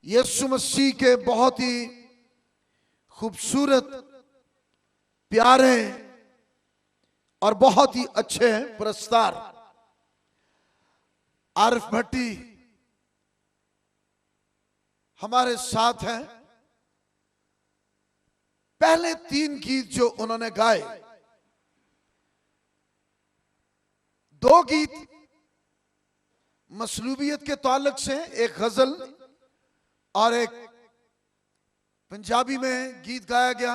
यीशु मसीह के बहुत ही खूबसूरत, प्यारे और बहुत ही अच्छे प्रस्तार आरिफ भट्टी हमारे साथ हैं। पहले 3 गीत जो उन्होंने गाए, 2 गीत मसलूबियत के ताल्लुक से, एक गजल और एक पंजाबी में गीत गाया गया,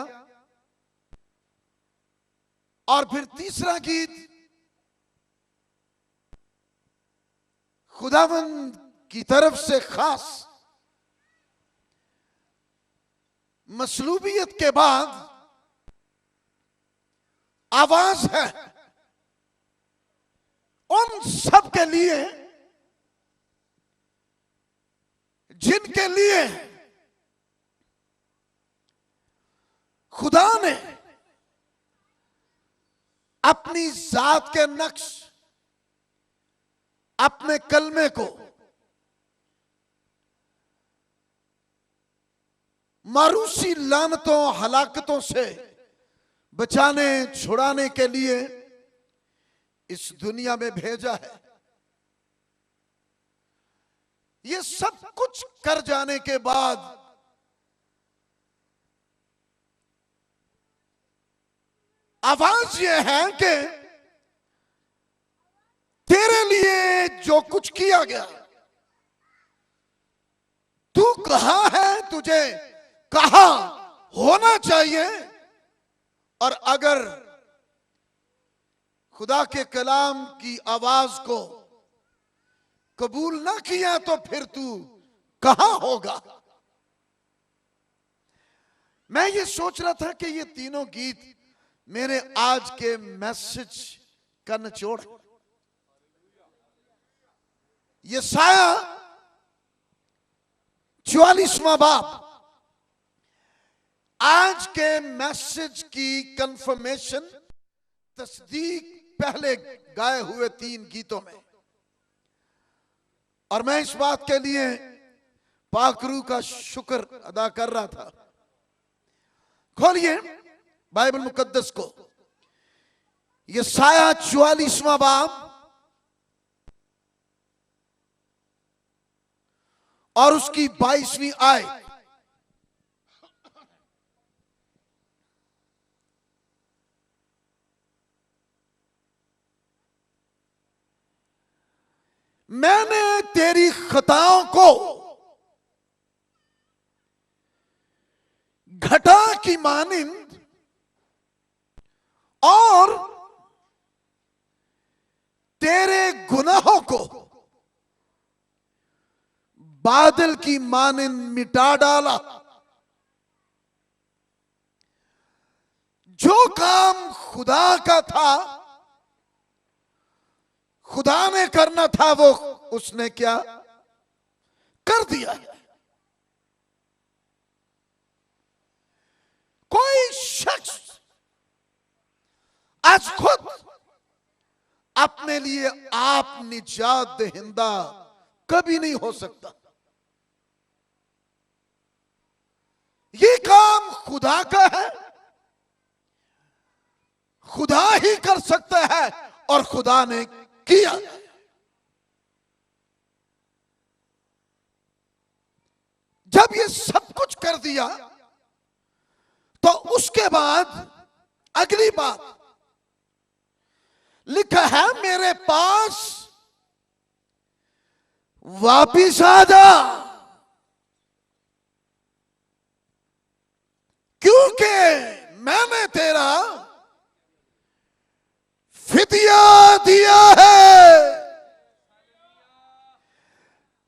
और फिर तीसरा गीत खुदावंद की तरफ से खास मसलूबियत के बाद आवाज है उन सब के लिए जिनके लिए खुदा ने अपनी जात के नक्श, अपने कलमे को मारूसी लानतों हलाकतों से बचाने छुड़ाने के लिए इस दुनिया में भेजा है। ये सब कुछ कर जाने के बाद आवाज ये है कि तेरे लिए जो कुछ किया गया, तू कहां है, तुझे कहां होना चाहिए, और अगर खुदा के कलाम की आवाज को कबूल ना किया तो फिर तू कहां होगा। मैं ये सोच रहा था कि ये तीनों गीत मेरे आज के मैसेज का निचोड़। यशाया 44वां बाब आज के मैसेज की कंफर्मेशन, तस्दीक पहले गाए हुए 3 गीतों में, और मैं इस बात के लिए पाक रूह का शुक्र अदा कर रहा था। खोलिए बाइबल मुकद्दस को, यशाया 44वां बाब और उसकी 22वीं आयत। मैंने तेरी खताओं को घटा की मानिंद और तेरे गुनाहों को बादल की मानिंद मिटा डाला। जो काम खुदा का था, खुदा ने करना था, वो उसने क्या कर दिया। कोई शख्स आज खुद अपने लिए आप निजात दहिंदा कभी नहीं हो सकता। ये काम खुदा का है, खुदा ही कर सकता है, और खुदा ने किया। जब ये सब कुछ कर दिया तो उसके बाद अगली बात लिखा है, मेरे पास वापिस आ जा, क्योंकि मैंने तेरा फिदिया दिया है।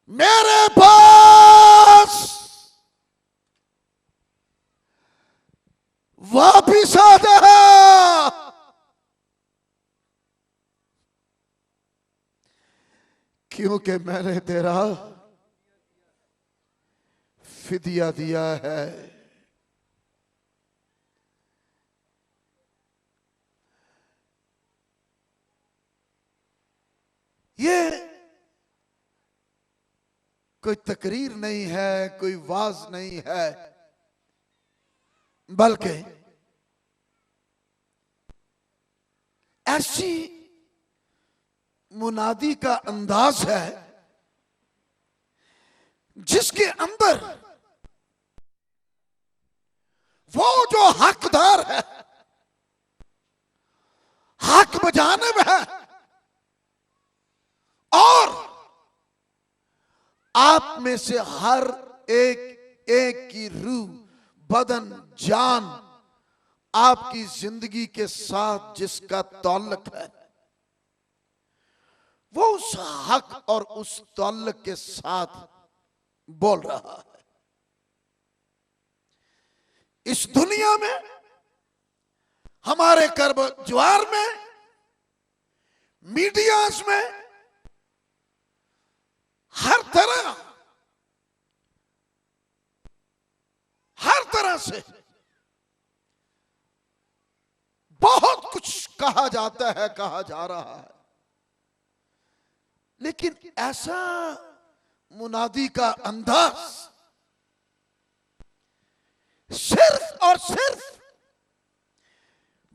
मेरे पास वापिस आ जा, क्योंकि मैंने तेरा फिदिया दिया है। ये कोई तकरीर नहीं है, कोई वाज नहीं है, बल्कि ऐसी मुनादी का अंदाज है जिसके अंदर वो जो हकदार है, हक बजानिब है, और आप में से हर एक एक की रूह, बदन, जान आपकी जिंदगी के साथ जिसका ताल्लुक है, वो उस हक और उस ताल्लुक के साथ बोल रहा है। इस दुनिया में, हमारे कर्ब ज्वार में, मीडियाज में, हर तरह से बहुत कुछ कहा जाता है, कहा जा रहा है, लेकिन ऐसा मुनादी का अंदाज सिर्फ और सिर्फ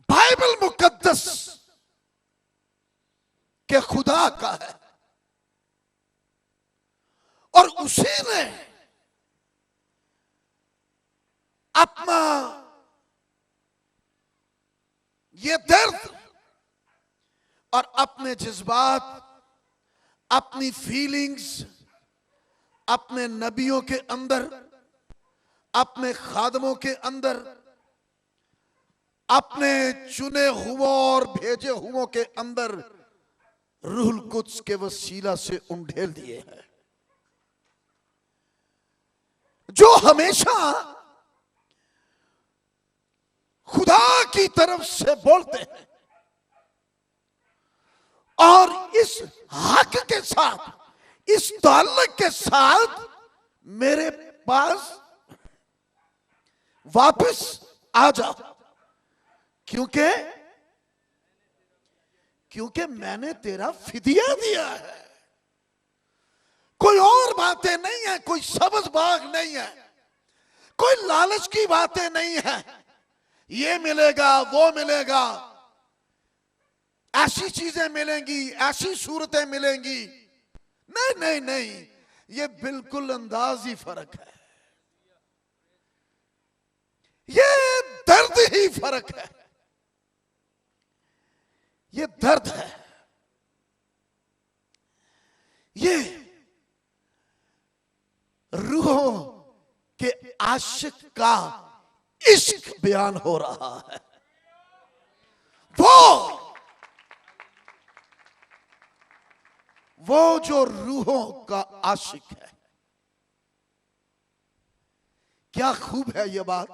बाइबल मुकद्दस के खुदा का है, और उसी ने अपना ये दर्द और अपने जज्बात, अपनी फीलिंग्स अपने नबियों के अंदर, अपने खादमों के अंदर, अपने चुने हुओं और भेजे हुओं के अंदर रूहुल कुद्स के वसीला से उंडेल दिए हैं, जो हमेशा खुदा की तरफ से बोलते हैं, और इस हक के साथ, इस ताल्लुक के साथ मेरे पास वापस आ जाओ, क्योंकि मैंने तेरा फिदिया दिया है। कोई और बातें नहीं है, कोई सब्ज बाग नहीं है, कोई लालच की बातें नहीं है, ये मिलेगा वो मिलेगा, ऐसी चीजें मिलेंगी, ऐसी सूरतें मिलेंगी, नहीं नहीं नहीं, ये बिल्कुल अंदाज ही फर्क है, ये दर्द ही फर्क है, ये दर्द है, ये रूहों के आशिक का इश्क बयान हो रहा है। वो जो रूहों का आशिक है, क्या खूब है ये बात।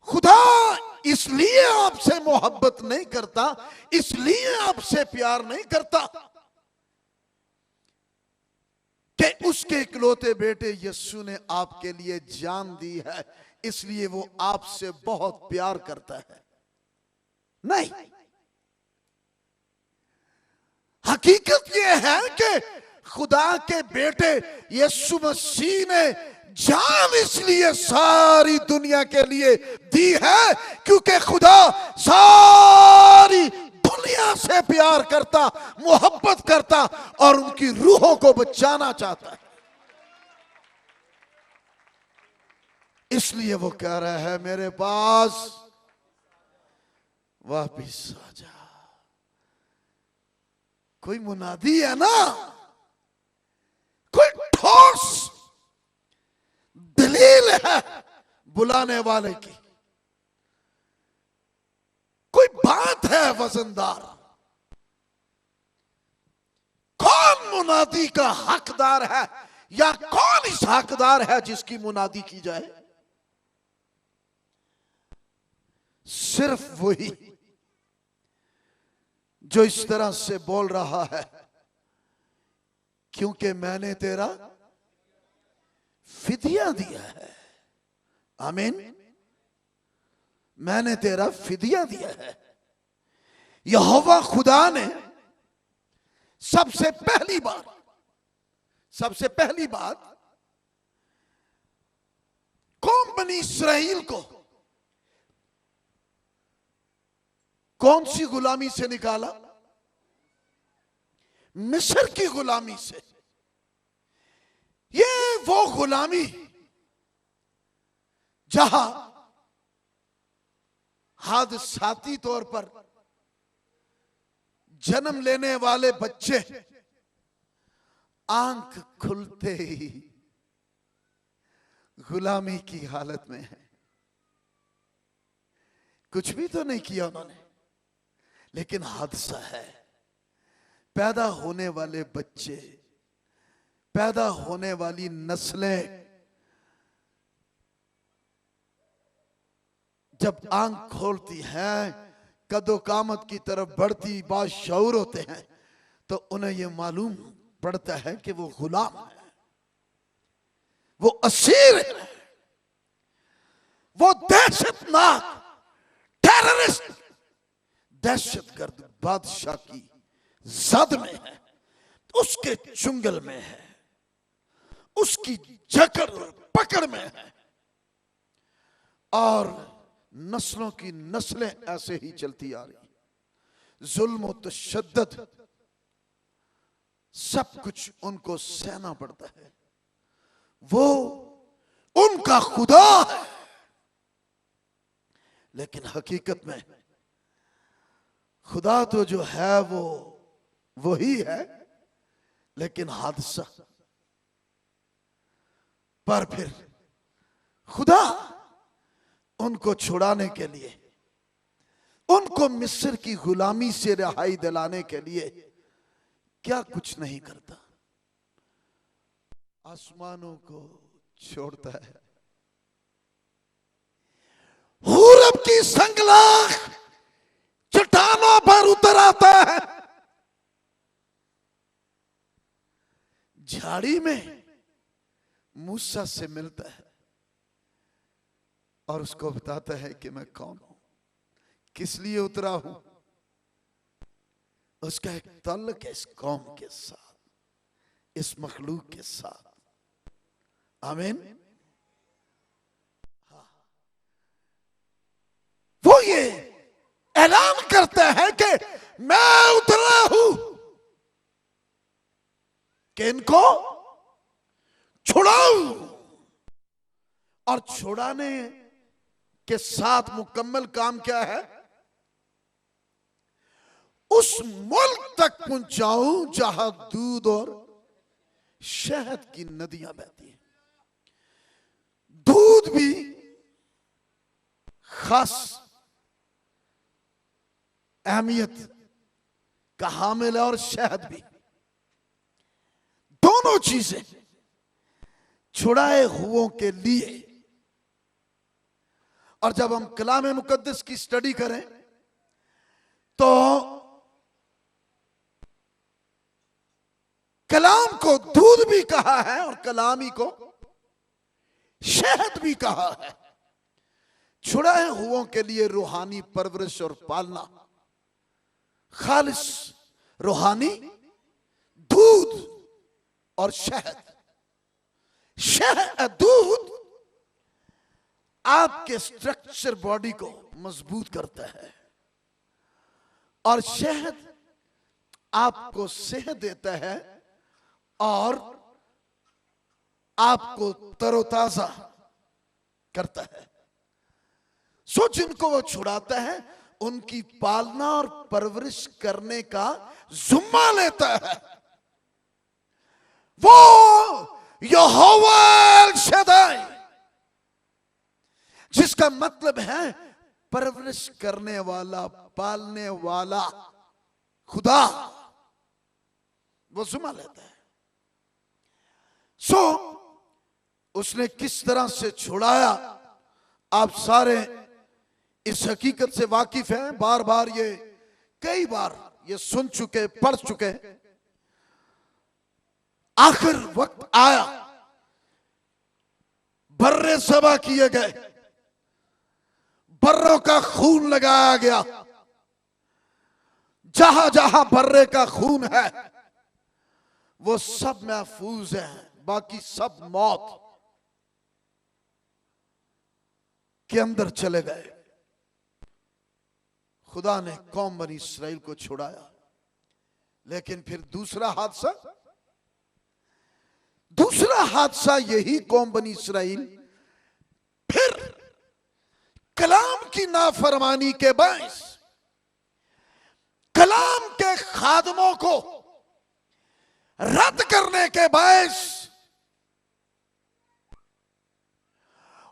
खुदा इसलिए आपसे मोहब्बत नहीं करता, इसलिए आपसे प्यार नहीं करता कि उसके इकलौते बेटे यीशु ने आपके लिए जान दी है, इसलिए वो आपसे बहुत प्यार करता है। नहीं, हकीकत ये है कि खुदा के बेटे यीशु मसीह ने जान इसलिए सारी दुनिया के लिए दी है क्योंकि खुदा सारी दुनिया से प्यार करता, मोहब्बत करता और उनकी रूहों को बचाना चाहता है। इसलिए वो कह रहा है मेरे पास वापिस आ जा। कोई मुनादी है ना, कोई ठोस दलील है बुलाने वाले की, कोई बात है वजनदार। कौन मुनादी का हकदार है या कौन इस हकदार है जिसकी मुनादी की जाए? सिर्फ वही जो इस तरह से बोल रहा है, क्योंकि मैंने तेरा फिदिया दिया है। आमीन। मैंने तेरा फिदिया दिया है। यहोवा खुदा ने सबसे पहली बात कौम बनी इस्राएल को कौन सी गुलामी से निकाला? मिस्र की गुलामी से। ये वो गुलामी जहां हादसाती तौर पर जन्म लेने वाले बच्चे आंख खुलते ही गुलामी की हालत में है। कुछ भी तो नहीं किया उन्होंने, लेकिन हादसा है। पैदा होने वाले बच्चे, पैदा होने वाली नस्लें जब आंख खोलती हैं, कदो कामत की तरफ बढ़ती बाशऊर होते हैं, तो उन्हें यह मालूम पड़ता है कि वो गुलाम है, वो असीर है, वो दहशतनाक टेररिस्ट, दहशतगर्द बादशाह की जद में है, उसके चुंगल में है, उसकी जकड़ और पकड़ में है। और नस्लों की नस्लें ऐसे ही चलती आ रही। जुल्म और तशद्दुद सब कुछ उनको सहना पड़ता है। वो उनका खुदा है, लेकिन हकीकत में खुदा तो जो है वो वही है, लेकिन हादसा। पर फिर खुदा उनको छुड़ाने के लिए, उनको मिस्र की गुलामी से रिहाई दिलाने के लिए क्या कुछ नहीं करता। आसमानों को छोड़ता है, पूरब की संगलाख चट्टानों पर उतर आता है, झाड़ी में मूसा से मिलता है और उसको बताता है कि मैं कौन हूं, किस लिए उतरा हूं। उसका एक ताल्लुक है इस कौम के साथ, इस मखलूक के साथ। आमीन। वो ये ऐलान करता है कि मैं उतरा हूं कि इनको छुड़ाऊं, और छुड़ाने के साथ मुकम्मल काम क्या है? उस मुल्क तक पहुंचाऊं जहां दूध और शहद की नदियां बहती हैं। दूध भी खास अहमियत का हामिल है और शहद भी। दोनों चीजें छुड़ाए हुओं के लिए। और जब हम कलाम मुकद्दस की स्टडी करें तो कलाम को दूध भी कहा है और कलामी को शहद भी कहा है। छुड़ाए हुओं के लिए रूहानी परवरिश और पालना, खालिस रूहानी दूध और शहद। दूध आपके स्ट्रक्चर बॉडी को मजबूत करता है और शहद आपको सेहत देता है और आपको तरोताजा करता है। सो जिनको वो छुड़ाता है उनकी पालना और परवरिश करने का जुम्मा लेता है। वो यहोवा एल शदाई, जिसका मतलब है परवरिश करने वाला, पालने वाला खुदा, वो जुम्मा लेता है। सो उसने किस तरह से छुड़ाया, आप सारे इस हकीकत से वाकिफ हैं। बार बार ये, कई बार ये सुन चुके, पढ़ चुके। आखिर वक्त आया, बर्रे सबा किए गए, बर्रों का खून लगाया गया जहां जहां बर्रे का खून है वो सब महफूज है, बाकी सब मौत के अंदर चले गए। खुदा ने कौम बनी इसराइल को छुड़ाया। लेकिन फिर दूसरा हादसा यही कौम बनी इसराइल फिर कलाम की नाफरमानी के बायस कलाम के खादमों को रद्द करने के बायस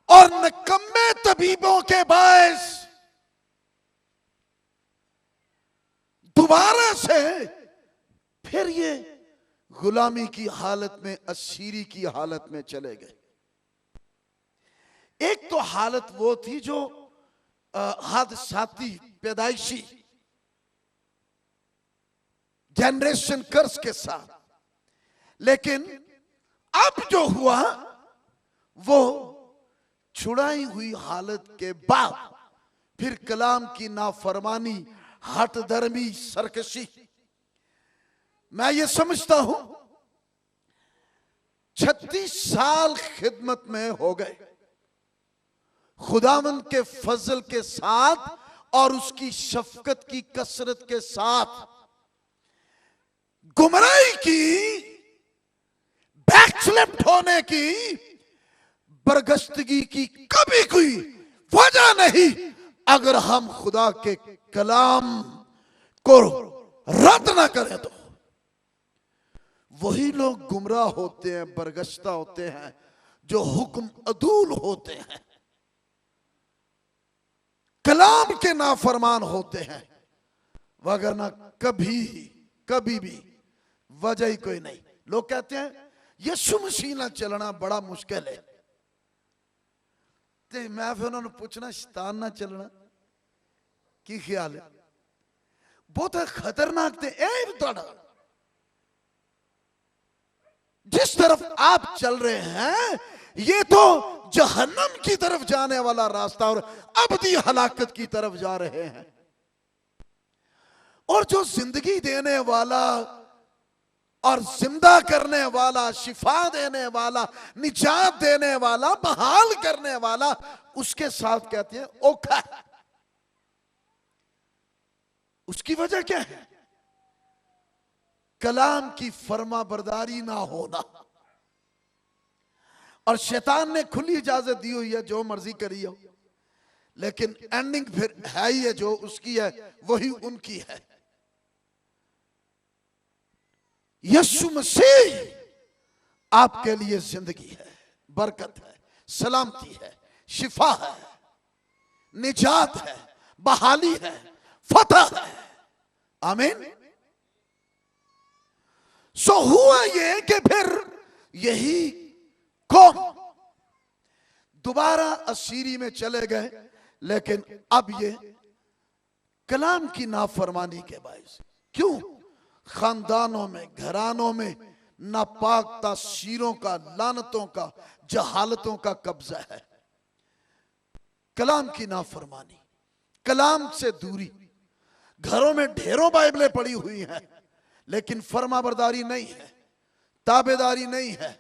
और निकम्मे तबीबों के बायस दोबारा से फिर ये गुलामी की हालत में, असीरी की हालत में चले गए। एक तो हालत वो थी जो हादसाती पैदाइशी जनरेशन कर्ज के साथ, लेकिन अब जो हुआ वो छुड़ाई हुई हालत के बाद फिर कलाम की नाफरमानी, हट धर्मी, सरकशी। मैं ये समझता हूं 36 साल खिदमत में हो गए खुदावंद के फजल के साथ और उसकी शफकत की कसरत के साथ गुमराही की, बैकस्लिप होने की, बरगश्तगी की कभी कोई वजह नहीं अगर हम खुदा के कलाम को रद्द ना करें। तो वही लोग गुमराह होते हैं, बरगश्ता होते हैं जो हुक्म अदूल होते हैं, कलाम के नाफरमान होते हैं, वगरना कभी भी वजह ही कोई नहीं। लोग कहते हैं यीशु मसीह ना चलना बड़ा मुश्किल है, ते मैं फिर उन्होंने पूछना शैतान ना चलना की ख्याल है? बहुत खतरनाक थे। जिस तरफ आप चल रहे हैं ये तो जहन्नम की तरफ जाने वाला रास्ता और अबदी हलाकत की तरफ जा रहे हैं। और जो जिंदगी देने वाला और जिंदा करने वाला, शिफा देने वाला, निजात देने वाला, बहाल करने वाला, उसके साथ कहते हैं ओखा। उसकी वजह क्या है? कलाम की फर्मा बरदारी ना होना। और शैतान ने खुली इजाजत दी हुई है जो मर्जी करी हो, लेकिन एंडिंग फिर है ही है जो उसकी है वही उनकी है। यीशु मसीह आपके लिए जिंदगी है, बरकत है, सलामती है, शिफा है, निजात है, बहाली है, फतह है। आमीन। सो हुआ ये कि फिर यही कौम दोबारा असीरी में चले गए, लेकिन अब ये कलाम की नाफरमानी के बायस। क्यों? खानदानों में, घरानों में नापाक तासीरों का, लानतों का, जहालतों का कब्जा है। कलाम की नाफरमानी, कलाम से दूरी। घरों में ढेरों बाइबलें पड़ी हुई हैं, लेकिन फरमाबरदारी नहीं है, ताबेदारी नहीं है।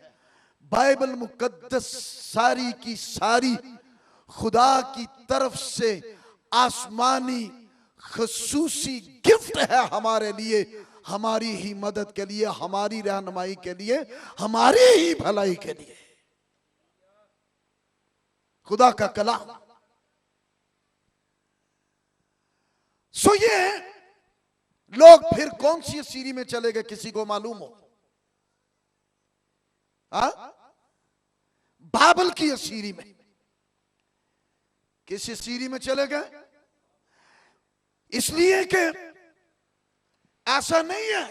बाइबल मुकद्दस सारी की सारी खुदा की तरफ से आसमानी खसूसी गिफ्ट है हमारे लिए, हमारी ही मदद के लिए, हमारी रहनुमाई के लिए, हमारी ही भलाई के लिए। खुदा का कलाम। सो ये लोग फिर कौन सी सीरी में चले गए? किसी को मालूम हो? बाबल की असीरी में। किस सीरी में चले गए? इसलिए कि ऐसा नहीं है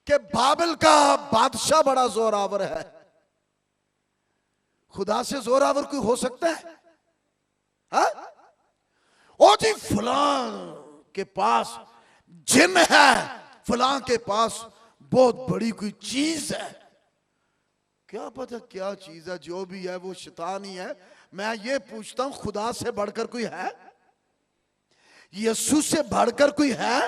कि बाबल का बादशाह बड़ा जोरावर है। खुदा से जोरावर कोई हो सकता है? हा? ओ जी फलां के पास जिन है, फलां के पास बहुत बड़ी कोई चीज है। क्या पता क्या चीज है? जो भी है वो शैतान ही है। मैं ये पूछता हूं खुदा से बढ़कर कोई है? यीशु से बढ़कर कोई है?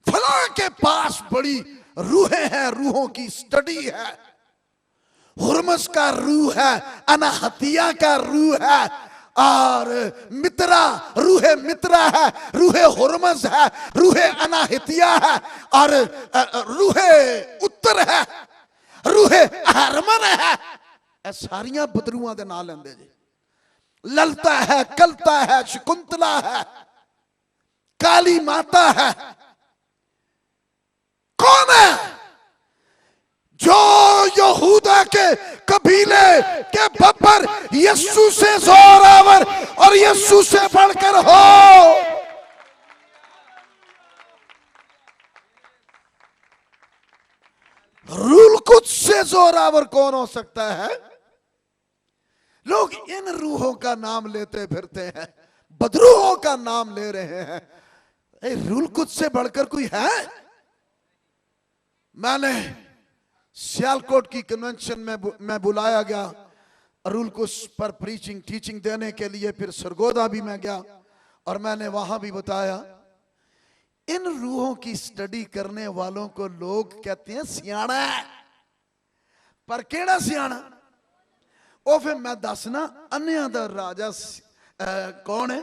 फलां के पास बड़ी रूहें हैं, रूहों की स्टडी है। हुरमस का रूह है, अनाहतिया का रूह है, और मित्रा रूहे मित्रा है, रूहे हुरमस है, रूहे अनाहतिया है, और रूहे उत्तर है, रूहे हरमन है। ए सारियां बदरूआं दे नाल लेंदे जी। ललता है, कलता है, शकुंतला है, काली माता है। कौन है? जो यहूदा के कबीले के बब्बर यीशु से जोरावर और यीशु से बढ़कर हो। रूल कुछ से जोरावर कौन हो सकता है? लोग इन रूहों का नाम लेते फिरते हैं, बदरूहों का नाम ले रहे हैं। रूल कुछ से बढ़कर कोई है? मैंने सियालकोट की कन्वेंशन में मैं बुलाया गया रूल कुछ पर प्रीचिंग टीचिंग देने के लिए। फिर सरगोदा भी मैं गया और मैंने वहां भी बताया, इन रूहों की स्टडी करने वालों को लोग कहते हैं सियाणा है। पर केड़ा सियाणा? ओ फिर मैं दसना, अन्या दा राजा कौन है?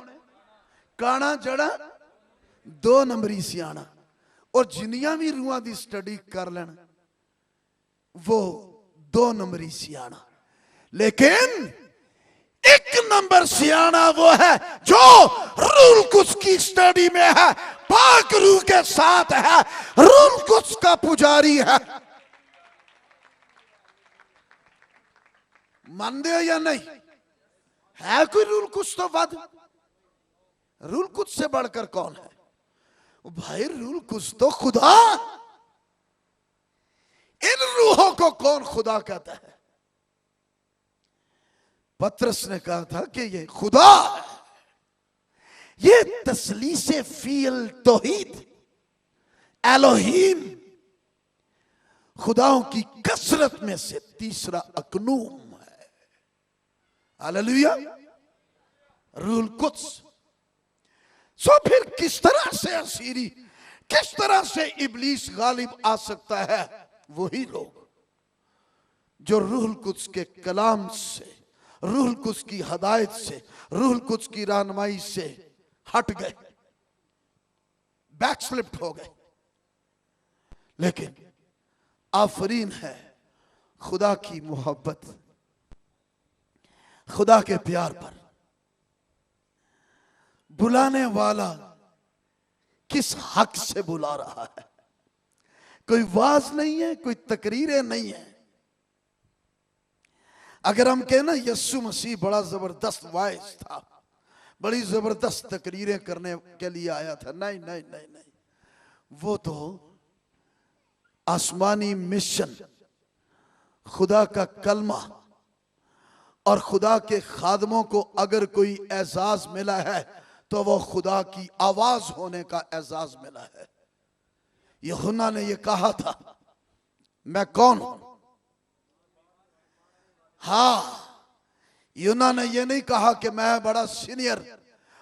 काना जड़ा 2 नंबरी सियाणा। और जिन्नियां भी रूहां की स्टडी कर लेना वो 2 नंबरी सियाणा। लेकिन 1 नंबर सियाणा वो है जो रूल कुछ की स्टडी में है, पाक रूह के साथ है, रूल कुछ का पुजारी है। मानते हो या नहीं? है कोई रूल कुछ तो वध? रूल कुछ से बढ़कर कौन है? भाई रूल कुछ तो खुदा। इन रूहों को कौन खुदा कहता है? पतरस ने कहा था कि ये खुदा है। ये तस्लीसे फील तौहीद एलोहीम, खुदाओं की कसरत में से तीसरा अकनूम है। हालेलुया। रूल कुछ। सो फिर किस तरह से असीरी, किस तरह से इब्लीस गालिब आ सकता है? वही लोग जो रूहुल कुद्स के कलाम से, रूहुल कुद्स की हदायत से, रूहुल कुद्स की रहनुमाई से हट गए, बैकस्लिप्ट हो गए। लेकिन आफरीन है खुदा की मोहब्बत, खुदा के प्यार पर। बुलाने वाला किस हक से बुला रहा है? कोई वाज नहीं है, कोई तकरीरें नहीं है। अगर हम कहें ना यीशु मसीह बड़ा जबरदस्त वाइज था, बड़ी जबरदस्त तकरीरें करने के लिए आया था, नहीं नहीं नहीं नहीं, वो तो आसमानी मिशन, खुदा का कलमा और खुदा के खादमों को अगर कोई एजाज मिला है तो वो खुदा की आवाज होने का एजाज मिला है। यूहन्ना ने ये कहा था, मैं कौन हूं? हाँ, यूहन्ना ने ये नहीं कहा कि मैं बड़ा सीनियर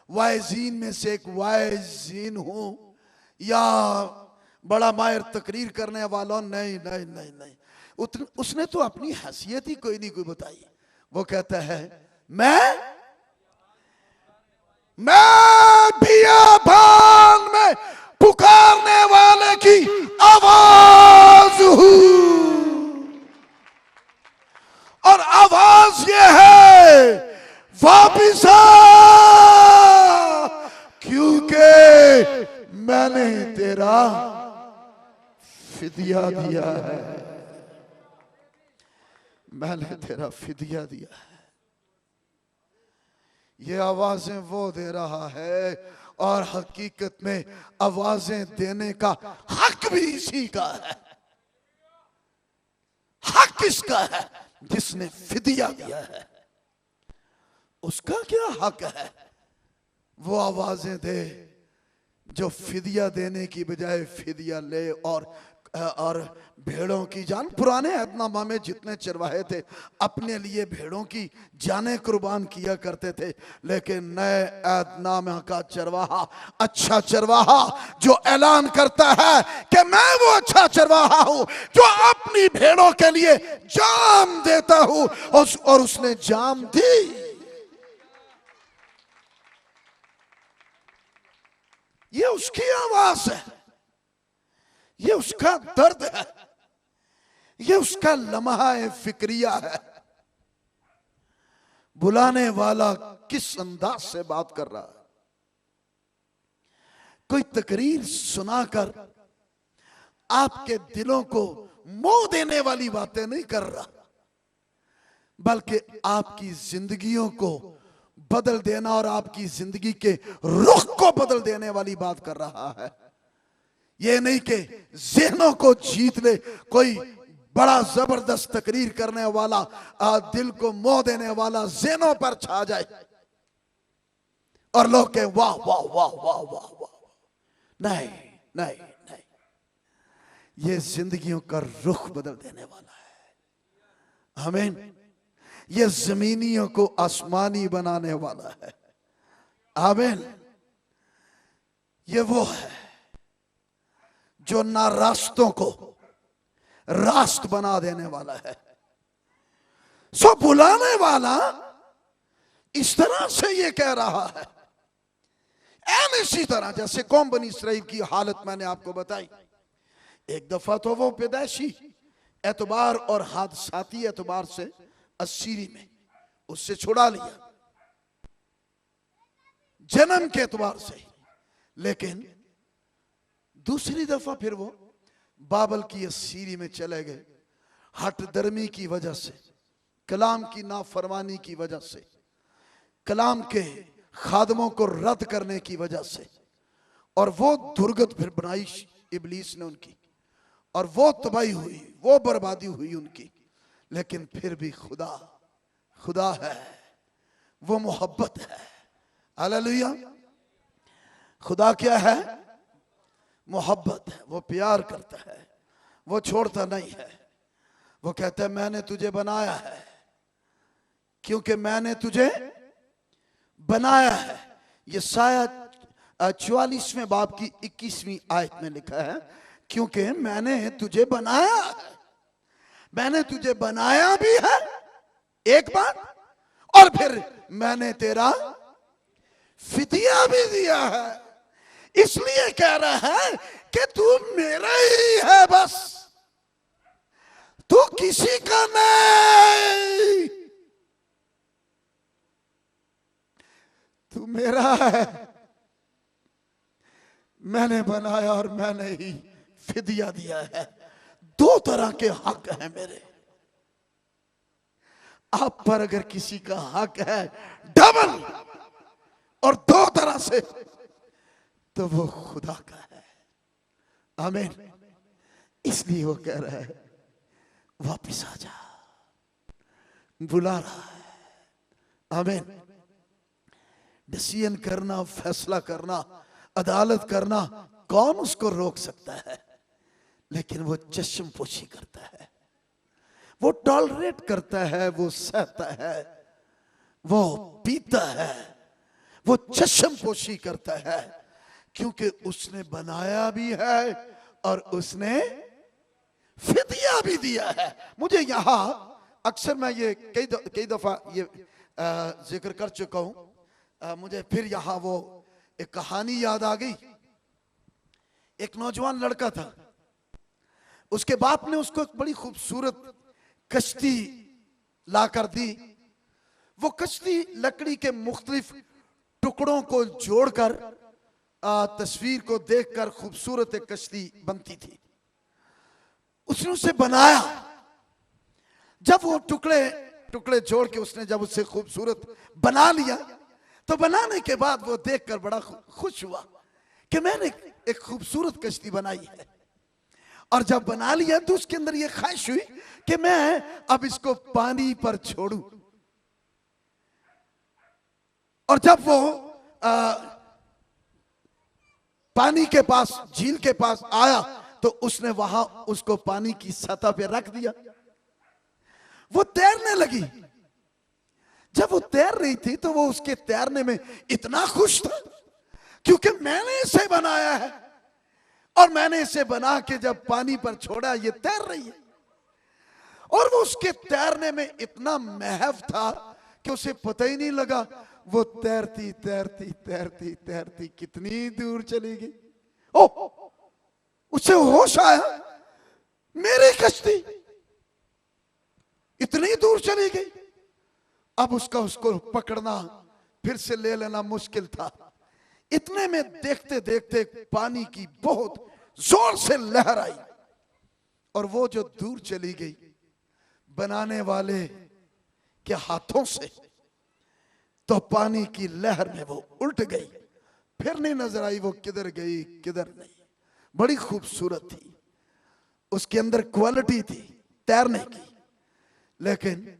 वाइजीन में से एक वाइजीन हूं या बड़ा माहिर तकरीर करने वाला। नहीं नहीं नहीं नहीं, उसने तो अपनी हैसियत ही कोई नहीं कोई बताई। वो कहता है मैं बियाबान में पुकारने वाले की आवाज हूं, और आवाज ये है वापिस आ, क्योंकि मैंने तेरा फिदिया दिया है, मैंने तेरा फिदिया दिया है। ये आवाजें वो दे रहा है, और हकीकत में आवाजें देने का हक भी इसी का है। हक किसका है? जिसने फिदिया दिया है, उसका क्या हक है? वो आवाजें दे जो फिदिया देने की बजाय फिदिया ले और और भेड़ों की जान, पुराने अहदनामा में जितने चरवाहे थे अपने लिए भेड़ों की जानें कुर्बान किया करते थे, लेकिन नए अहदनामा का चरवाहा, अच्छा चरवाहा जो ऐलान करता है कि मैं वो अच्छा चरवाहा हूं जो अपनी भेड़ों के लिए जान देता हूं, और उसने जान दी। ये उसकी आवाज है, ये उसका दर्द है, ये उसका लम्हा फिक्रिया है। बुलाने वाला किस अंदाज से बात कर रहा है। कोई तकरीर सुनाकर आपके दिलों को मोह देने वाली बातें नहीं कर रहा, बल्कि आपकी जिंदगियों को बदल देना और आपकी जिंदगी के रुख को बदल देने वाली बात कर रहा है। ये नहीं कि ज़हनों को जीत ले, कोई बड़ा जबरदस्त तकरीर करने वाला, दिल को मोह देने वाला ज़हनों पर छा जाए और लोग कहें वाह वाह वाह वाह वाह वाह। नहीं नहीं नहीं, ये जिंदगियों का रुख बदल देने वाला है। आमीन। ये जमीनियों को आसमानी बनाने वाला है। आमीन। ये वो है जो ना रास्तों को रास्त बना देने वाला है। सो बुलाने वाला इस तरह से ये कह रहा है, एन इसी तरह जैसे कौम बनी इसराइल की हालत मैंने आपको बताई। एक दफा तो वो पैदाइशी एतबार और हादसाती एतबार से अस्सीरी में उससे छुड़ा लिया, जन्म के एतबार से, लेकिन दूसरी दफा फिर वो बाबल की अस्सीरी में चले गए। हट दर्मी की वजह से, कलाम की नाफरमानी की वजह से, कलाम के खादमों को रद्द करने की वजह से, और वो दुर्गत फिर बनाई इबलीस ने उनकी, और वो तबाही हुई, वो बर्बादी हुई उनकी। लेकिन फिर भी खुदा खुदा है, वो मोहब्बत है। हालेलुया। खुदा क्या है? मोहब्बत है। वो प्यार करता है, वो छोड़ता नहीं है। वो कहता है मैंने तुझे बनाया है, क्योंकि मैंने तुझे बनाया है। ये शायद 44वें बाब की 21वीं आयत में लिखा है, क्योंकि मैंने तुझे बनाया है। मैंने तुझे बनाया भी है एक बार, और फिर मैंने तेरा फिदिया भी दिया है। इसलिए कह रहा है कि तू मेरा ही है, बस तू किसी का नहीं, तू मेरा है। मैंने बनाया और मैंने ही फिदिया दिया है। दो तरह के हक हैं मेरे आप पर। अगर किसी का हक है डबल और दो तरह से, तो वो खुदा का है। आमीन। इसलिए वो कह रहा है वापिस आ जा, बुला रहा है। आमीन। डिसीजन करना, फैसला करना, अदालत करना, कौन उसको रोक सकता है? लेकिन वो चश्म पोशी करता है, वो टॉलरेट करता है, वो सहता है, वो पीता है, वो चश्म पोशी करता है, क्योंकि उसने बनाया भी है और उसने फिदिया भी दिया है। मुझे यहां अक्सर मैं ये कई दफा ये जिक्र कर चुका हूं, मुझे फिर यहां वो एक कहानी याद आ गई। एक नौजवान लड़का था, उसके बाप ने उसको एक बड़ी खूबसूरत कश्ती लाकर दी। वो कश्ती लकड़ी के मुख्तलिफ टुकड़ों को जोड़कर तस्वीर को देखकर खूबसूरत एक कश्ती बनती थी। उसने उसे बनाया। जब वो टुकड़े टुकड़े जोड़ के उसने जब उसे खूबसूरत बना लिया, तो बनाने के बाद वो देखकर बड़ा खुश हुआ कि मैंने एक खूबसूरत कश्ती बनाई है। और जब बना लिया तो उसके अंदर ये ख्वाहिश हुई कि मैं अब इसको पानी पर छोड़ूं। और जब वो पानी के पास, झील के पास आया, तो उसने वहां उसको पानी की सतह पे रख दिया। वो तैरने लगी। जब वो तैर रही थी तो वो उसके तैरने में इतना खुश था, क्योंकि मैंने इसे बनाया है और मैंने इसे बना के जब पानी पर छोड़ा, ये तैर रही है। और वो उसके तैरने में इतना महव था कि उसे पता ही नहीं लगा। वो तैरती तैरती तैरती तैरती कितनी दूर चली गई। ओ, उसे होश आया, मेरी कश्ती इतनी दूर चली गई। अब उसको पकड़ना, फिर से ले लेना मुश्किल था। इतने में देखते देखते पानी की बहुत जोर से लहर आई और वो जो दूर चली गई, बनाने वाले के हाथों से, तो पानी की लहर में वो उल्ट गई। फिर नहीं नजर आई वो किधर गई किधर नहीं। बड़ी खूबसूरत थी, उसके अंदर क्वालिटी थी तैरने की, लेकिन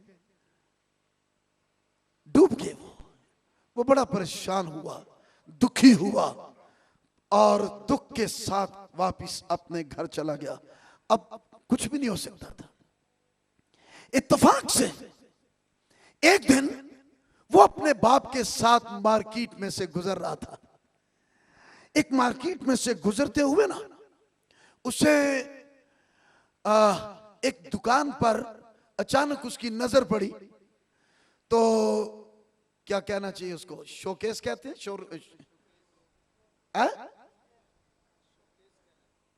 डूब गए वो बड़ा परेशान हुआ, दुखी हुआ और दुख के साथ वापस अपने घर चला गया। अब कुछ भी नहीं हो सकता था। इत्तेफाक से एक दिन वो अपने बाप के साथ मार्केट में से गुजर रहा था। एक मार्केट में से गुजरते हुए ना, उसे एक दुकान पर अचानक उसकी नजर पड़ी। तो क्या कहना चाहिए उसको, शोकेस कहते हैं,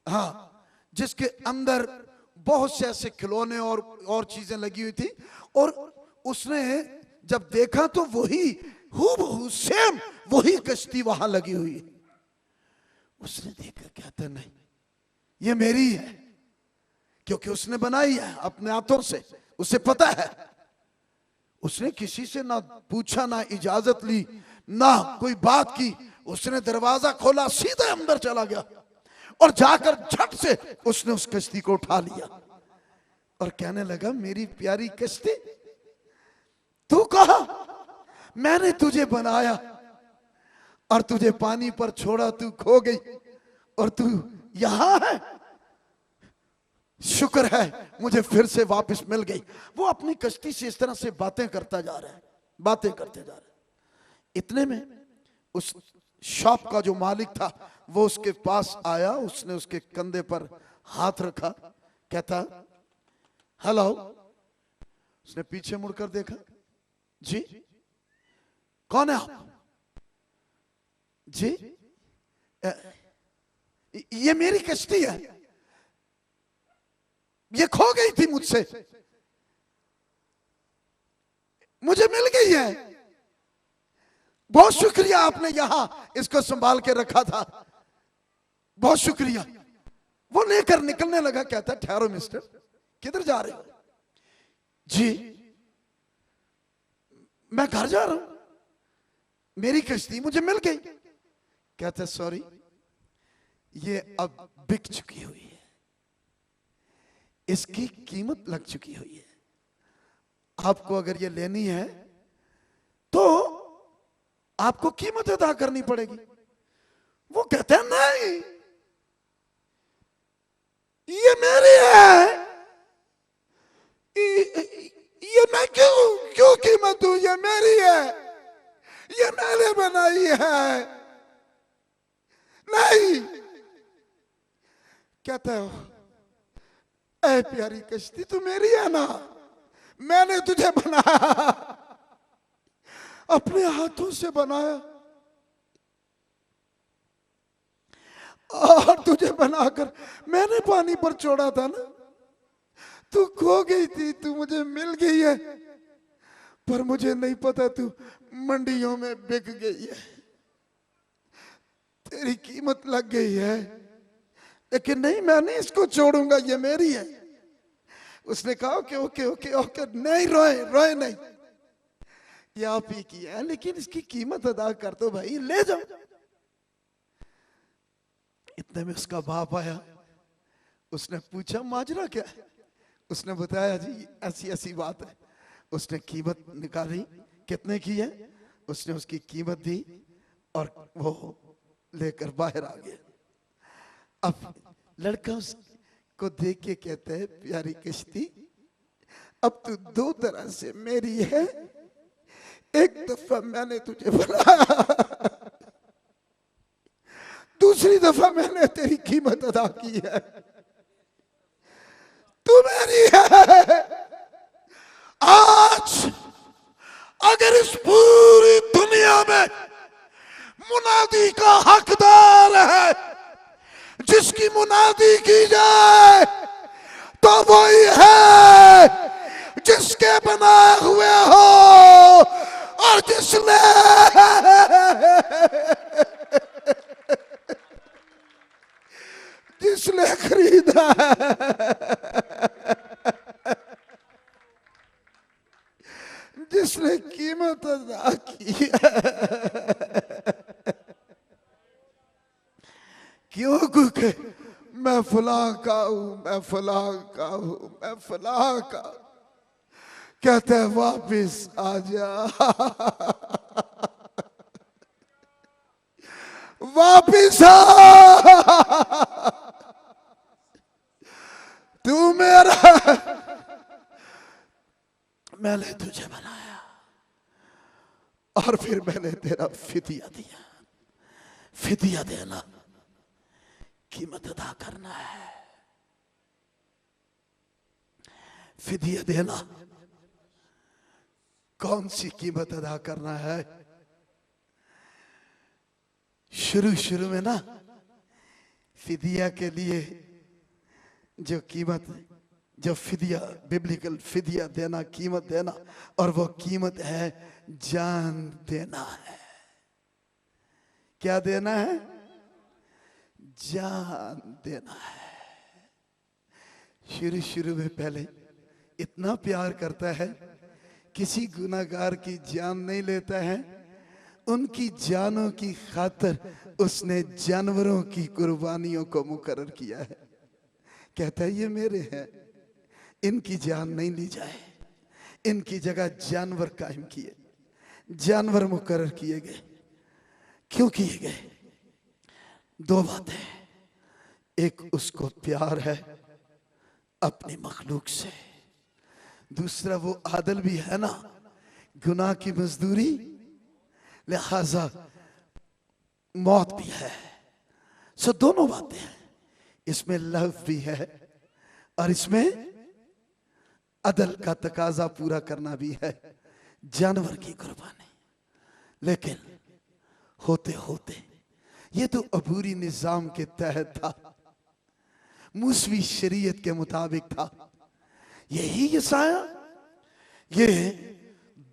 हाँ, जिसके अंदर बहुत से ऐसे खिलौने और चीजें लगी हुई थी। और उसने जब देखा तो वही हूबहू सेम वही कश्ती वहां लगी हुई है। उसने देखा, कहता नहीं ये मेरी है, क्योंकि उसने बनाई है अपने हाथों से, उसे पता है। उसने किसी से ना पूछा, ना इजाजत ली, ना कोई बात की। उसने दरवाजा खोला, सीधे अंदर चला गया और जाकर झट से उसने उस कश्ती को उठा लिया और कहने लगा, मेरी प्यारी कश्ती, तू कहा, मैंने तुझे बनाया और तुझे पानी पर छोड़ा, तू खो गई और तू यहां है। शुक्र है मुझे फिर से वापस मिल गई। वो अपनी कश्ती से इस तरह से बातें करता जा रहा है, बातें करते जा रहा है। इतने में उस शॉप का जो मालिक था वो उसके पास आया। उसने उसके कंधे पर हाथ रखा, कहता हेलो। उसने पीछे मुड़कर देखा, जी कौन है आप? जी ये मेरी कश्ती है, ये खो गई थी मुझसे, मुझे मिल गई है। बहुत शुक्रिया, आपने यहां इसको संभाल के रखा था, बहुत शुक्रिया। वो लेकर निकलने लगा। कहता ठहरो मिस्टर, किधर जा रहे हो? जी मैं घर जा रहा हूं, मेरी कश्ती मुझे मिल गई। कहता सॉरी, ये अब बिक चुकी हुई है, इसकी कीमत लग चुकी हुई है। आपको अगर ये लेनी है तो आपको कीमत अदा करनी पड़ेगी। वो कहते हैं नहीं, ये मेरी है, ये मैं क्यों कीमत दूं, ये मेरी है, ये मैंने बनाई है। नहीं, कहता हो ऐ प्यारी कश्ती, तू मेरी है ना, मैंने तुझे बनाया, अपने हाथों से बनाया और तुझे बनाकर मैंने पानी पर छोड़ा था ना। तू खो गई थी, तू मुझे मिल गई है, पर मुझे नहीं पता तू मंडियों में बिक गई है, तेरी कीमत लग गई है। लेकिन नहीं, मैं नहीं इसको छोड़ूंगा, ये मेरी है। उसने कहा ओके ओके ओके ओके, नहीं रोए रोए नहीं, ये आप ही की है, लेकिन इसकी कीमत अदा कर दो भाई, ले जाओ। इतने में उसका बाप आया। उसने पूछा माजरा क्या है? उसने बताया जी ऐसी ऐसी बात है। उसने कीमत निकाली, कितने की है? उसने उसकी कीमत दी और वो लेकर बाहर आ गया। अब लड़का उसको देख के कहता है, प्यारी कश्ती, अब तू दो तरह से मेरी है। एक दफा मैंने तुझे बुलाया, दूसरी दफा मैंने तेरी कीमत अदा की है। तू मेरी है। आज अगर इस पूरी दुनिया में मुनादी का हकदार है, जिसकी मुनादी की जाए, तो वही है जिसके बनाए हुए हो और जिसने खरीदा जिसने कीमत अदा की है। क्यों? क्योंकि मैं फलां का हूं, मैं फलां का हूं, मैं फलां का। कहते हैं वापिस आ जा, वापिस आ, तू मेरा, मैंने तुझे बनाया और फिर मैंने तेरा फिदिया दिया। फिदिया देना, कीमत अदा करना है। फिदिया देना, कौन सी कीमत अदा करना है? शुरू में ना, फिदिया के लिए जो कीमत, जो फिदिया, बिब्लिकल फिदिया देना, कीमत देना, और वो कीमत है जान देना है। क्या देना है? जान देना है। शुरू में पहले इतना प्यार करता है, किसी गुनाहगार की जान नहीं लेता है। उनकी जानों की खातिर उसने जानवरों की कुर्बानियों को मुकर्रर किया है। कहता है ये मेरे हैं, इनकी जान नहीं ली जाए। इनकी जगह जानवर कायम किए, जानवर मुकर्रर किए गए। क्यों किए गए? दो बातें। एक, उसको प्यार है अपनी मखलूक से। दूसरा, वो आदल भी है ना, गुनाह की मजदूरी, लिहाजा मौत भी है। सो दोनों बातें हैं। इसमें लव भी है और इसमें अदल का तकाजा पूरा करना भी है, जानवर की कुर्बानी। लेकिन होते होते ये तो अबूरी निजाम के तहत था, मूसवी शरीयत के मुताबिक था। यही यसाया, ये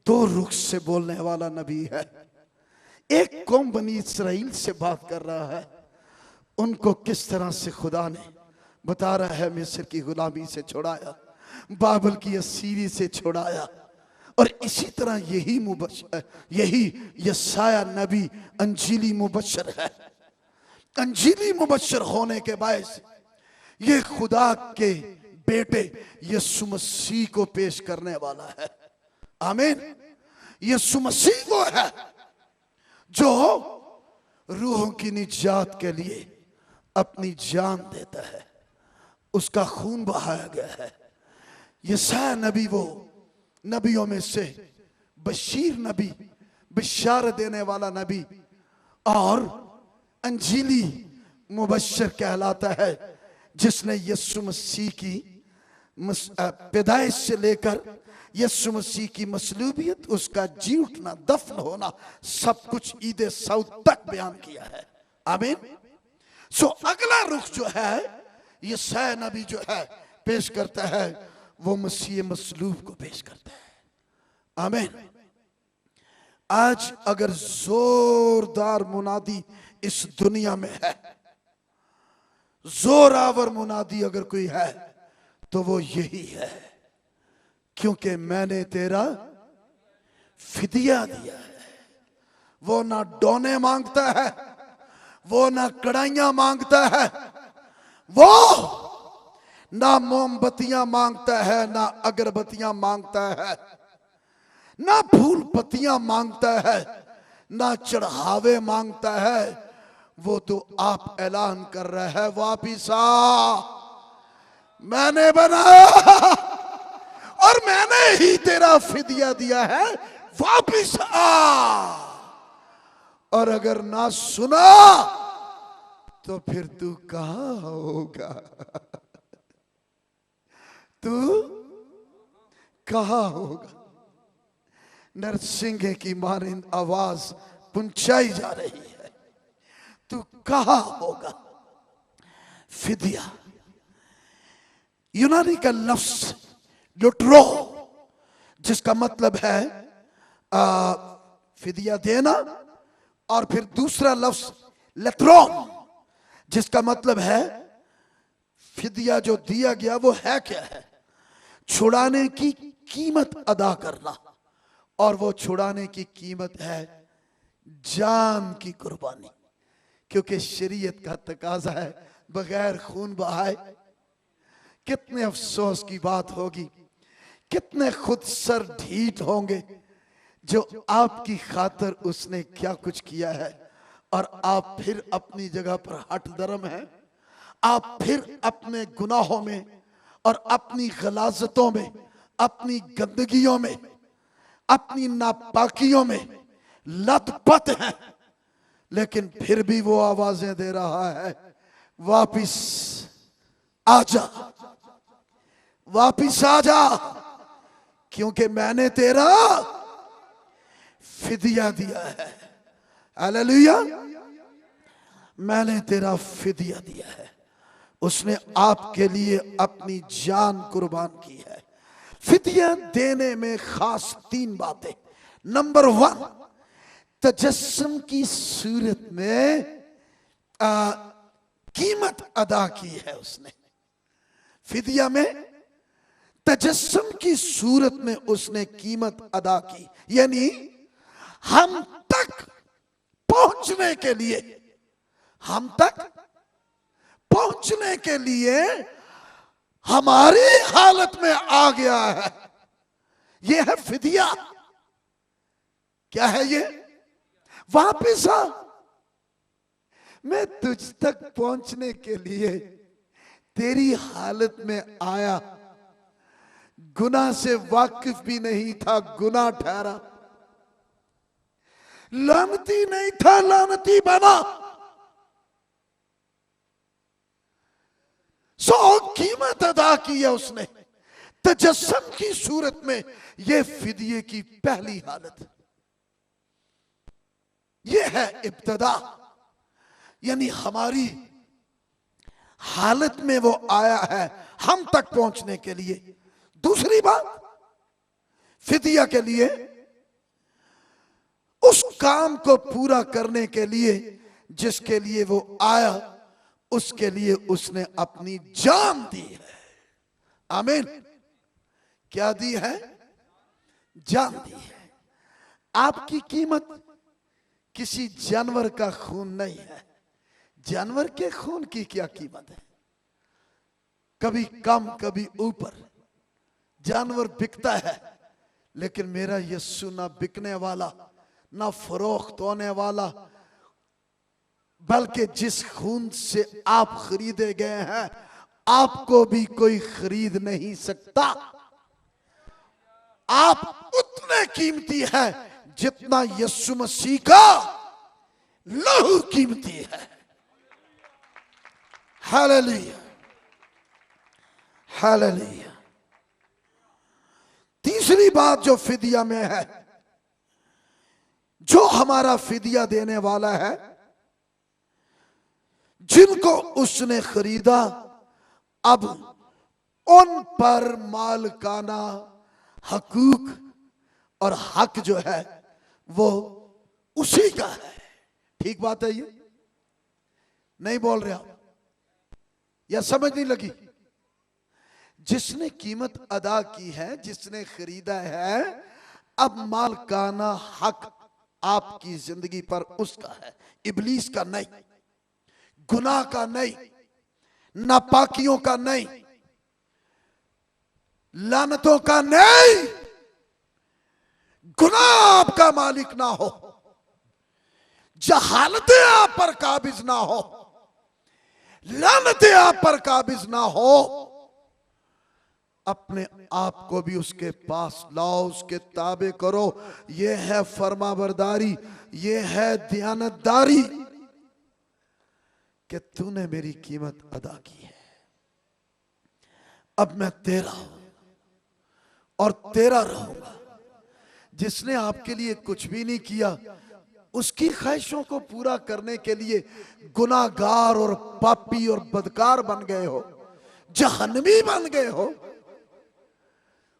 दो रुख से बोलने वाला नबी है। एक कौम बनी इसराइल से बात कर रहा है, उनको किस तरह से खुदा ने बता रहा है मिस्र की गुलामी से छुड़ाया, बाबल की असीरी से छुड़ाया। और इसी तरह यही यसाया नबी अंजीली मुबशर है। अंजीली मुबशर होने के बायस ये खुदा के बेटे यीशु मसीह को पेश करने वाला है। आमीन। यीशु मसीह वो है जो रूहों की निजात के लिए अपनी जान देता है, उसका खून बहाया गया है। यसाया नबी वो नबियों में से बशीर नबी, बिशारत देने वाला नबी, और अंजीली मुबशर कहलाता है, जिसने यीशु मसीह की पैदाइश से लेकर यीशु मसीह की मसलूबियत, उसका जी उठना, दफन होना, सब कुछ ईद सऊद तक बयान किया है। आमीन। सो अगला रुख जो है यसाया नबी जो है पेश करता है, वो मसीह मसलूब को पेश करता है। आमीन। आज अगर जोरदार मुनादी इस दुनिया में है, जोरावर मुनादी अगर कोई है, तो वो यही है, क्योंकि मैंने तेरा फिदिया दिया है। वो ना डोने मांगता है, वो ना कड़ाइयां मांगता है, वो ना मोमबत्तियां मांगता है, ना अगरबत्तियां मांगता है, ना फूल पत्तियां मांगता है, ना चढ़ावे मांगता है। वो तो आप ऐलान कर रहे हैं, वापिस आ, मैंने बनाया और मैंने ही तेरा फिदिया दिया है, वापिस आ। और अगर ना सुना तो फिर तू कहां होगा? तू कहां होगा? नरसिंह की मानिंद आवाज पुंचाई जा रही है, तू कहां होगा? फिदिया यूनानी का लफ्ज लुटरो, जिसका मतलब है फिदिया देना, और फिर दूसरा लफ्ज लेत्रोन, जिसका मतलब है फिदिया जो दिया गया वो है क्या है? छुड़ाने की कीमत अदा करना, और वो छुड़ाने की कीमत है जान की कुर्बानी। क्योंकि शरीयत का तकाजा है बगैर खून बहाए। कितने अफसोस की बात होगी, कितने खुद सर ढीठ होंगे जो आपकी खातिर उसने क्या कुछ किया है, और आप फिर अपनी जगह पर हट दरम हैं। आप फिर अपने गुनाहों में और अपनी गलाजतों में, अपनी गंदगियों में, अपनी नापाकियों में लथपथ हैं। लेकिन फिर भी वो आवाजें दे रहा है, वापिस आजा, वापिस आजा, क्योंकि मैंने तेरा फिदिया दिया है। हालेलुया, मैंने तेरा फिदिया दिया है। उसने आपके लिए अपनी जान कुर्बान की है। फिदिया देने में खास 3 बातें। नंबर 1, तजस्सुम की सूरत में कीमत अदा की है उसने। फिदिया में तजस्सुम की सूरत में उसने कीमत अदा की, यानी हम तक पहुंचने के लिए, हम तक पहुंचने के लिए हमारी हालत में आ गया है। यह है फिदिया। क्या है ये? वापिस आ। मैं तुझ तक पहुंचने के लिए तेरी हालत में आया, गुनाह से वाकिफ भी नहीं था, गुनाह ठहरा, लानती नहीं था, लानती बना। कीमत अदा की है उसने तजस्सुम की सूरत में। यह फिदिये की पहली हालत, यह है इब्तदा, यानी हमारी हालत में वो आया है हम तक पहुंचने के लिए। दूसरी बात, फिदिया के लिए, उस काम को पूरा करने के लिए जिसके लिए वो आया, उसके लिए उसने अपनी जान दी है। आमीन। क्या दी है? जान दी है। आपकी कीमत किसी जानवर का खून नहीं है। जानवर के खून की क्या कीमत है? कभी कम कभी ऊपर। जानवर बिकता है, लेकिन मेरा यीशु ना बिकने वाला, ना फरोख्त होने वाला, बल्कि जिस खून से आप खरीदे गए हैं, आपको भी कोई खरीद नहीं सकता। आप उतने कीमती हैं जितना यीशु मसीह का लहू कीमती है। Hallelujah, hallelujah. तीसरी बात जो फिदिया में है, जो हमारा फिदिया देने वाला है, जिनको उसने खरीदा, अब उन पर मालिकाना हकूक और हक जो है वो उसी का है। ठीक बात है? ये नहीं बोल रहे आप, या समझ नहीं लगी? जिसने कीमत अदा की है, जिसने खरीदा है, अब मालिकाना हक आपकी जिंदगी पर उसका है, इब्लीस का नहीं, गुनाह का नहीं, नापाकियों का नहीं, लानतों का नहीं। गुनाह आपका मालिक ना हो। जहालतें आप पर काबिज ना हो, लानतें आप पर काबिज ना हो। अपने आप को भी उसके पास लाओ, उसके ताबे करो। ये है फरमाबरदारी, ये है दयानतदारी कि तूने मेरी कीमत अदा की है, अब मैं तेरा हूं और तेरा रहूंगा। जिसने आपके लिए कुछ भी नहीं किया, उसकी ख्वाहिशों को पूरा करने के लिए गुनाहगार और पापी और बदकार बन गए हो, जहन्नमी बन गए हो।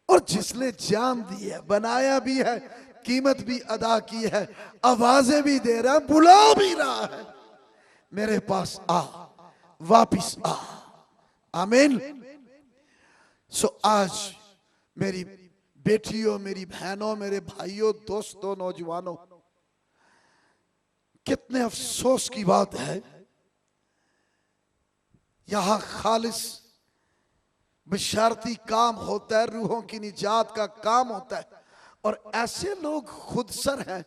और जिसने जान दी है, बनाया भी है, कीमत भी अदा की है, आवाजें भी दे रहा है, बुला भी रहा है, मेरे पास आ, वापिस आ। आमीन। सो आज मेरी बेटियों, मेरी बहनों, मेरे भाइयों, दोस्तों, नौजवानों, कितने अफसोस की बात है, यहां खालिस बशारती काम होता है, रूहों की निजात का काम होता है, और ऐसे लोग खुदसर हैं,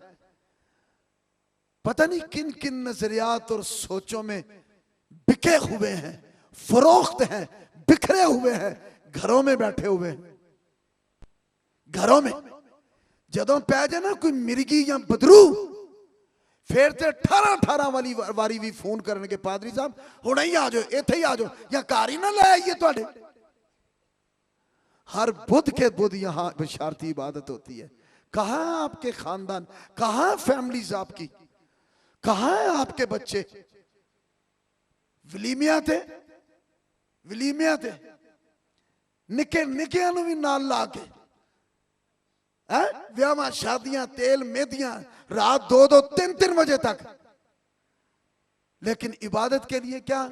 पता नहीं किन किन नजरियात और सोचों में बिके हुए हैं, फरोख्त हैं, बिखरे हुए हैं, घरों में बैठे हुए हैं। घरों में जदों पै जाए ना कोई मिर्गी या बदरू, फिर ते 18 वाली वारी भी फोन करने के, पादरी साहब हुणे ही आ जाओ, इत्थे ही आ जाओ, या घर ही ना ले आइए तुहाडे। हर बुध के बुध यहां बशारती इबादत होती है। कहां है आपके खानदान, कहां है फैमिलीज आपकी, कहां है आपके बच्चे? वलीमिया थे, वलीमिया थे, निके निकिया भी नाल ला के, ब्याह शादियां, तेल मेहदियां, रात 2-2 3-3 बजे तक। लेकिन इबादत के लिए क्या,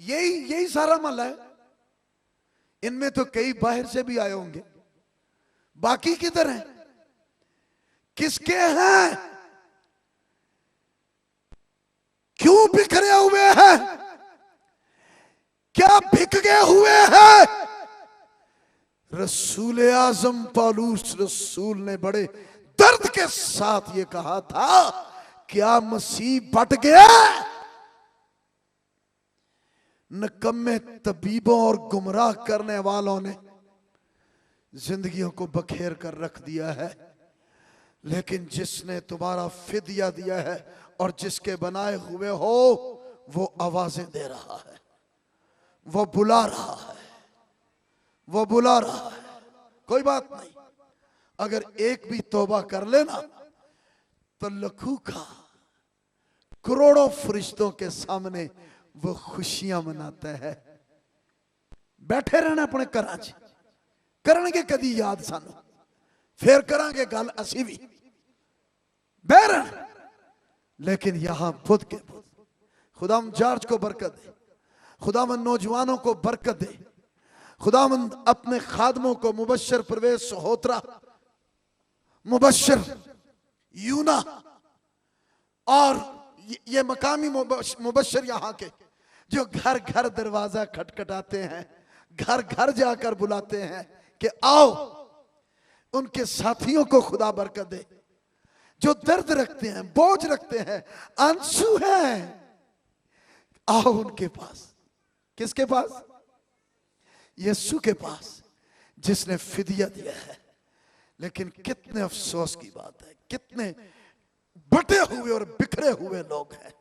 यही सारा महल है। इनमें तो कई बाहर से भी आए होंगे, बाकी किधर हैं, किसके हैं, क्यों बिखरे हुए हैं, क्या बिक गए हुए हैं? रसूल आजम पौलुस रसूल ने बड़े दर्द के साथ ये कहा था, क्या मसीह बट गया? नकम्मे तबीबों और गुमराह करने वालों ने जिंदगियों को बखेर कर रख दिया है, लेकिन जिसने तुम्हारा फिदिया दिया है और जिसके बनाए हुए हो, वो आवाजें दे रहा है, वो बुला रहा है, वो बुला रहा है। कोई बात नहीं, अगर एक भी तौबा कर लेना तो लखों का, करोड़ों फरिश्तों के सामने वो खुशियां मनाता है। बैठे रहना अपने घरां च, करनगे कदी याद सानू, फिर करांगे गल असी भी बह रहना। लेकिन यहां बुध के बुध खुदाम जार्ज को बरकत दे, खुदाम नौजवानों को बरकत दे, खुदावंद अपने खादमों को, मुबश्शिर परवेज सहोत्रा, मुबश्शिर यूना और ये मकामी मुबश्शिर यहां के जो घर घर दरवाजा खटखटाते हैं, घर घर जाकर बुलाते हैं कि आओ, उनके साथियों को खुदा बरकत दे, जो दर्द रखते हैं, बोझ रखते हैं, आंसू हैं, आओ उनके पास। किसके पास? यीशु के पास, जिसने फिदिया दिया है। लेकिन कितने अफसोस की बात है, कितने बटे हुए और बिखरे हुए लोग हैं,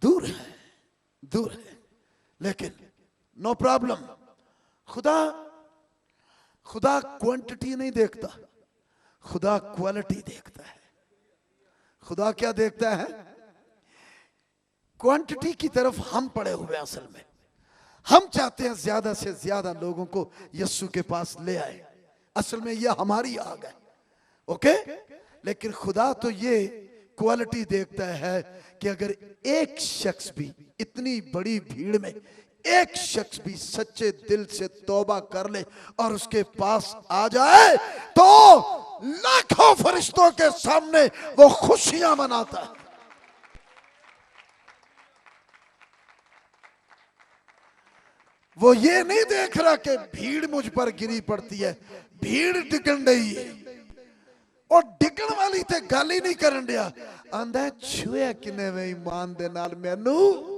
दूर है, दूर है। लेकिन नो प्रॉब्लम, खुदा खुदा क्वांटिटी नहीं देखता, खुदा क्वालिटी देखता है। खुदा क्या देखता है? क्वांटिटी की तरफ हम पड़े हुए हैं। असल में हम चाहते हैं ज्यादा से ज्यादा लोगों को यीशु के पास ले आए, असल में यह हमारी आग है, ओके। लेकिन खुदा तो ये क्वालिटी देखता है कि अगर एक शख्स भी, इतनी बड़ी भीड़ में एक शख्स भी सच्चे दिल से तौबा कर ले और उसके पास आ जाए, तो लाखों फरिश्तों के सामने वो खुशियां मनाता है। वो ये नहीं देख रहा कि भीड़ मुझ पर गिरी पड़ती है, भीड़ टिकन रही है, और डिगण वाली ते गल ही नहीं करन दिया, आंदा छुया किने वे ईमान दे नाल मैनू,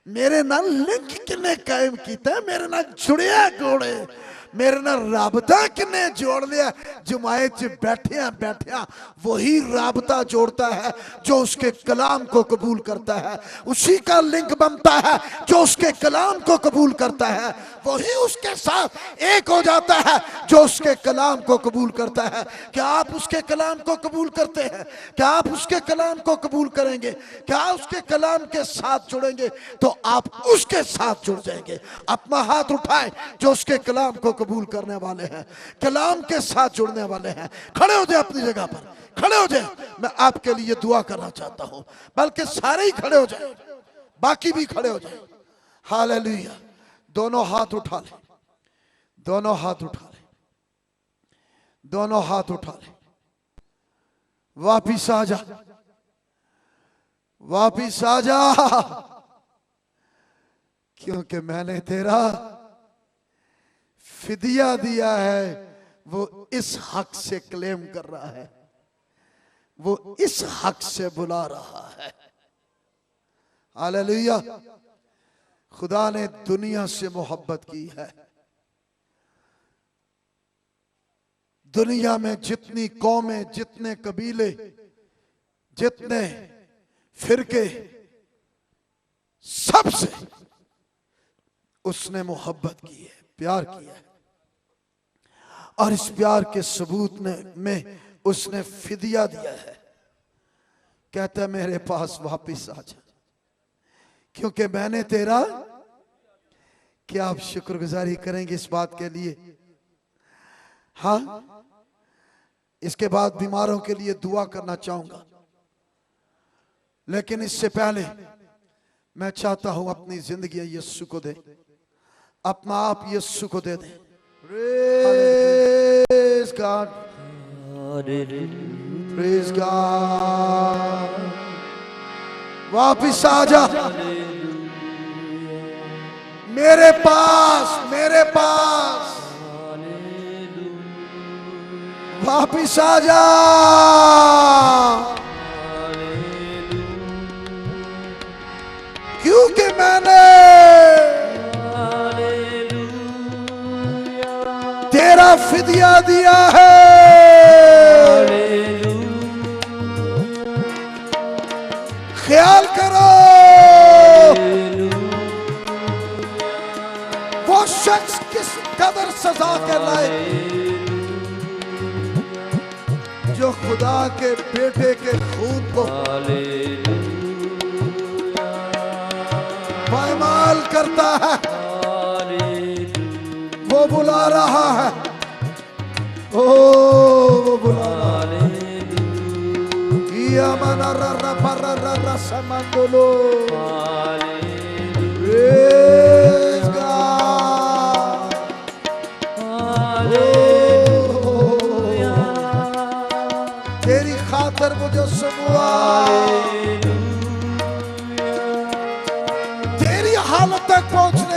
मेरे नाल लिंक किने कायम कीता, मेरे नाल जुड़िया कोड़े, मेरे नाल राबता किने जोड़ लिया। जुमाए च बैठिया बैठिया वही राबता जोड़ता है जो उसके कलाम को कबूल करता है, उसी का लिंक बनता है जो उसके कलाम को कबूल करता है, वही उसके साथ एक हो जाता है जो उसके कलाम को कबूल करता है। क्या आप उसके कलाम को कबूल करते हैं? क्या आप उसके कलाम को कबूल करेंगे? क्या उसके कलाम के साथ जुड़ेंगे? तो आप उसके साथ जुड़ जाएंगे। अपना हाथ उठाएं जो उसके कलाम को कबूल करने वाले हैं, कलाम के साथ जुड़ने वाले हैं। खड़े हो जाए अपनी जगह पर, खड़े हो जाए। मैं आपके लिए दुआ करना चाहता हूं, बल्कि सारे ही खड़े हो जाए, बाकी भी खड़े हो जाए। हालेलुया। दोनों हाथ उठा ले, दोनों हाथ उठा ले, दोनों हाथ उठा ले। वापिस आ जा, वापिस आ जा, क्योंकि मैंने तेरा फिदिया दिया है। वो इस हक से क्लेम कर रहा है, वो इस हक से बुला रहा है। हालेलुया। खुदा ने दुनिया से मोहब्बत की है। दुनिया में जितनी कौमें, जितने कबीले, जितने फिरके, सबसे उसने मोहब्बत की है, प्यार किया है। और इस प्यार के सबूत में उसने फिदिया दिया है। कहता है मेरे पास वापिस आ जा, क्योंकि मैंने तेरा। क्या आप शुक्रगुजारी करेंगे इस बात के लिए? हाँ। इसके बाद बीमारों के लिए दुआ करना चाहूंगा, लेकिन इससे पहले मैं चाहता हूं अपनी जिंदगी यीशु को दे, अपना आप यीशु को दे दे। Praise God, praise God। वापिस आ जा मेरे पास, मेरे पास वापिस आ जा। क्योंकि मैंने तेरा फिदिया दिया है। ख्याल करो, वो शख्स किस कदर सजा के लायक, जो खुदा के बेटे के खून को पायमाल करता है। वो बुला रहा है, ओ वो बुला रहा है। Praise God। तेरी खातर मुझे सुनवा, तेरी हालत तक पहुंचने